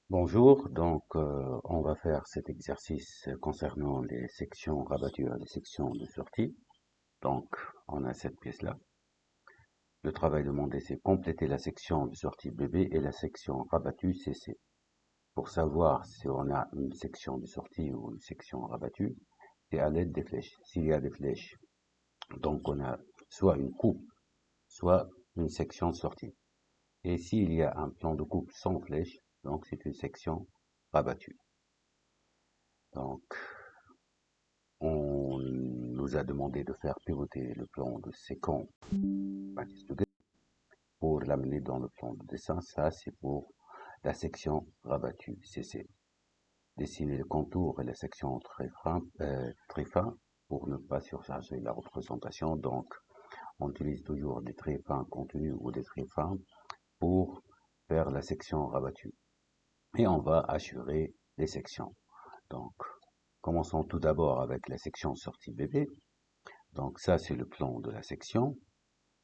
Bonjour, on va faire cet exercice concernant les sections rabattues à les sections de sortie. Donc on a cette pièce-là. Le travail demandé c'est compléter la section de sortie BB et la section rabattue CC. Pour savoir si on a une section de sortie ou une section rabattue, c'est à l'aide des flèches. S'il y a des flèches, donc on a soit une coupe, soit une section de sortie. Et s'il y a un plan de coupe sans flèche, donc c'est une section rabattue. Donc on nous a demandé de faire pivoter le plan de séquence 26 degrés pour l'amener dans le plan de dessin. Ça, c'est pour la section rabattue CC. Dessiner le contour et la section très fin pour ne pas surcharger la représentation. Donc, on utilise toujours des traits fins contenus ou des traits fins pour faire la section rabattue. Et on va assurer les sections. Donc, commençons tout d'abord avec la section sortie bébé. Donc ça, c'est le plan de la section.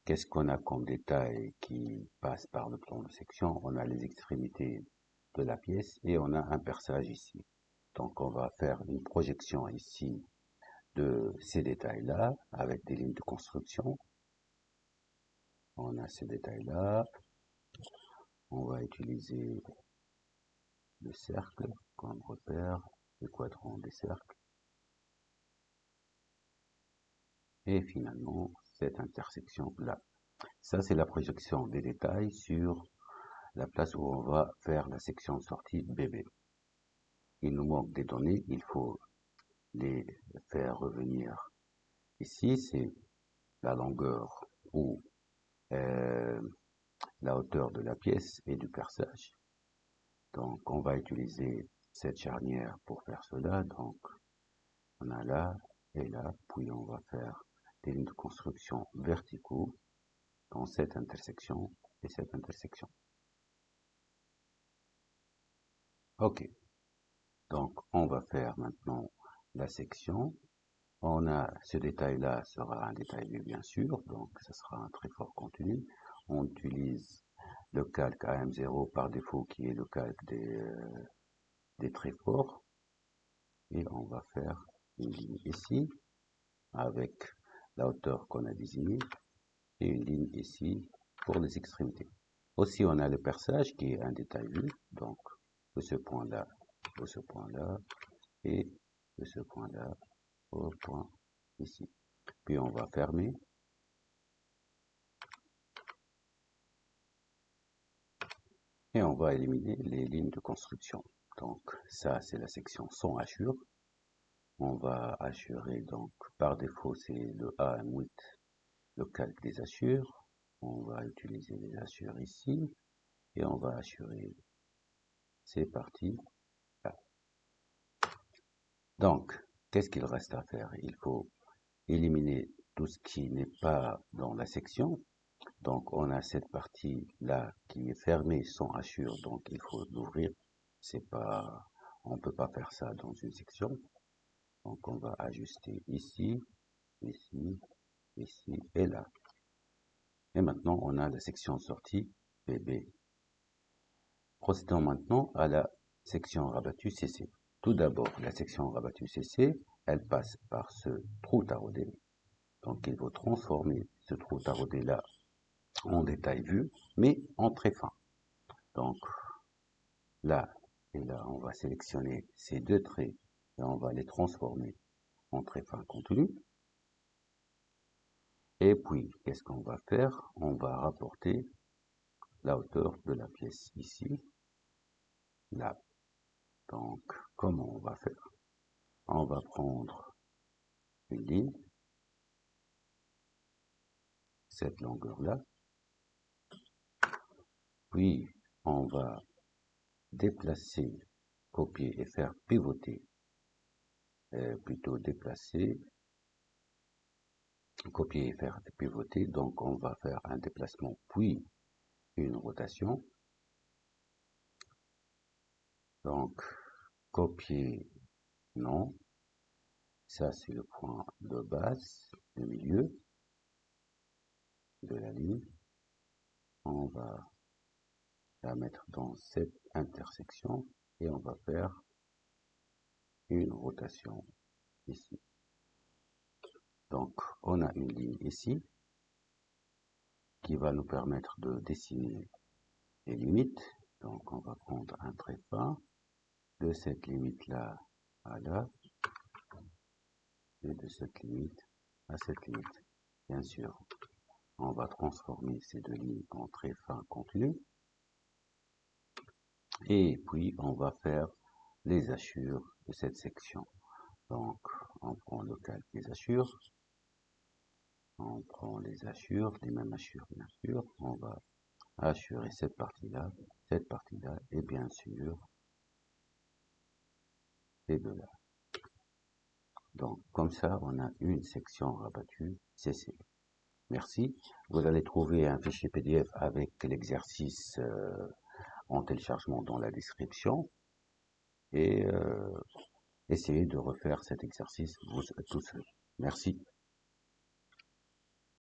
Qu'est-ce qu'on a comme détail qui passe par le plan de section? On a les extrémités de la pièce et on a un perçage ici. Donc on va faire une projection ici de ces détails-là avec des lignes de construction. On a ces détails-là. On va utiliser le cercle comme repère, le quadrant des cercles. Et finalement, cette intersection-là. Ça, c'est la projection des détails sur la place où on va faire la section de sortie bébé. Il nous manque des données, il faut les faire revenir ici, c'est la longueur ou euh, la hauteur de la pièce et du perçage. Donc on va utiliser cette charnière pour faire cela. Donc on a là et là, puis on va faire des lignes de construction verticaux dans cette intersection et cette intersection. Ok, donc on va faire maintenant la section. On a ce détail-là sera un détail vu bien sûr, donc ce sera un très fort contenu. On utilise le calque AM0 par défaut qui est le calque des très forts. Et on va faire une ligne ici avec la hauteur qu'on a désignée et une ligne ici pour les extrémités. Aussi on a le perçage qui est un détail vu, donc de ce point-là au ce point-là et de ce point-là au point ici. Puis on va fermer. Et on va éliminer les lignes de construction. Donc ça c'est la section sans hachure. On va hachurer donc par défaut c'est le AM8, le calque des hachures. On va utiliser les hachures ici et on va hachurer ces parties là. Donc qu'est-ce qu'il reste à faire? Il faut éliminer tout ce qui n'est pas dans la section. Donc on a cette partie là qui est fermée sans hachure, donc il faut l'ouvrir. C'est pas, on peut pas faire ça dans une section. Donc on va ajuster ici, ici, ici et là. Et maintenant on a la section sortie BB. Procédons maintenant à la section rabattue CC. Tout d'abord, la section rabattue CC, elle passe par ce trou taraudé. Donc il faut transformer ce trou taraudé là en détail vu, mais en très fin. Donc là et là, on va sélectionner ces deux traits et on va les transformer en très fin contenu. Et puis, qu'est-ce qu'on va faire? On va rapporter la hauteur de la pièce ici, là. Donc, comment on va faire? On va prendre une ligne, cette longueur-là, puis on va déplacer, copier et faire pivoter, plutôt déplacer, copier et faire pivoter. Donc, on va faire un déplacement, puis une rotation. Donc, copier, non. Ça, c'est le point de base, le milieu de la ligne. On va la mettre dans cette intersection et on va faire une rotation ici. Donc, on a une ligne ici qui va nous permettre de dessiner les limites. Donc, on va prendre un trait fin de cette limite-là à là et de cette limite à cette limite. Bien sûr, on va transformer ces deux lignes en traits fins contenus. Et puis, on va faire les hachures de cette section. Donc, on prend le calque des hachures. On prend les hachures, les mêmes hachures, bien sûr. On va hachurer cette partie-là, et bien sûr, ces deux-là. Donc, comme ça, on a une section rabattue CC. Merci. Vous allez trouver un fichier PDF avec l'exercice en téléchargement dans la description. Et essayez de refaire cet exercice tout seul. Merci.